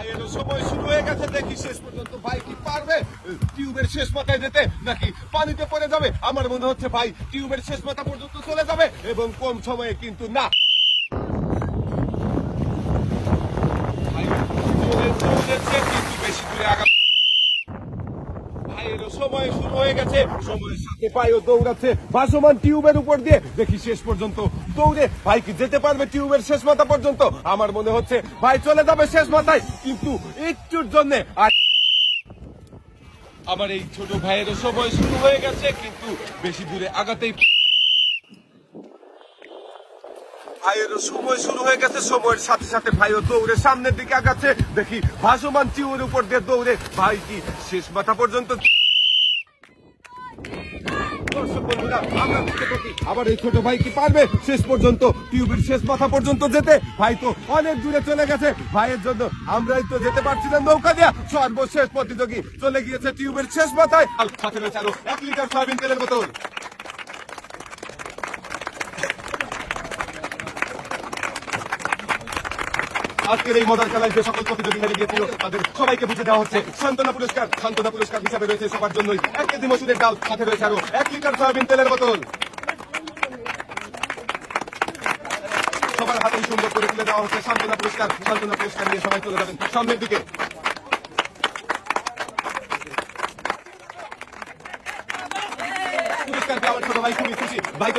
ভাইয়েরও সময় শুরু হয়ে গেছে, দেখি শেষ পর্যন্ত ভাই কি পারবে টিউবের শেষ মাথায় যেতে, নাকি পানিতে পড়ে যাবে। আমার মনে হচ্ছে ভাই টিউবের শেষ মাথা পর্যন্ত চলে যাবে, এবং কম সময়ে কিন্তু না। ভাই জোরে দৌড়েছে, কিন্তু বেশি দূরে আগা। ভাইয়েরও সময় শুরু হয়ে গেছে, সময়ের সাথে ভাইও দৌড়াচ্ছে ভাসমান টিউবের উপর দিয়ে, দেখি শেষ পর্যন্ত দৌড়ে ভাই কি যেতে পারবে টিউবের শেষ মাথা পর্যন্ত। আমার মনে হচ্ছে ভাই চলে যাবে শেষ মাথায়, কিন্তু একটুর জন্য। আর আমার এই ছোট ভাইয়েরও সময় শুরু হয়ে গেছে, কিন্তু বেশি দূরে আগাতেই ভাইয়েরও সময় শুরু হয়ে গেছে, সময়ের সাথে সাথে ভাইও দৌড়ে সামনের দিকে আগাচ্ছে, দেখি ভাসমান টিউবের উপর দিয়ে দৌড়ে ভাই কি শেষ মাথা পর্যন্ত। দর্শক বন্ধুরা, আমরা বুঝতে পারি আবার এই ছোট ভাই কি পারবে শেষ পর্যন্ত টিউবের শেষ মাথা পর্যন্ত যেতে। ভাই তো অনেক দূরে চলে গেছে, ভাইয়ের জন্য আমরাই তো যেতে পারছি না নৌকা দিয়া। সর্বশেষ প্রতিযোগী চলে গিয়েছে টিউবের শেষ মাথায়। সাথে রয়েছে আরো 1 লিটার সয়াবিন তেলের বোতল। আজকের এই মজার খেলায় যে সকল প্রতিযোগী হেরে গিয়েছিল তাদের সবাইকে বুঝে দেওয়া হচ্ছে সান্ত্বনা পুরস্কার। সান্ত্বনা পুরস্কার হিসাবে রয়েছে সবার জন্যই 1 কেজি মসুরের ডাল, সাথে রয়েছে আরো 1 লিটার সয়াবিন তেলের বোতল। সবার হাতেই সুন্দর করে তুলে দেওয়া হচ্ছে সান্ত্বনা পুরস্কার। সান্ত্বনা পুরস্কার নিয়ে সবাই চলে যাবেন সামনের দিকে। পুরস্কার পেয়ে আমার ছোট ভাই খুবই খুশি। ভাই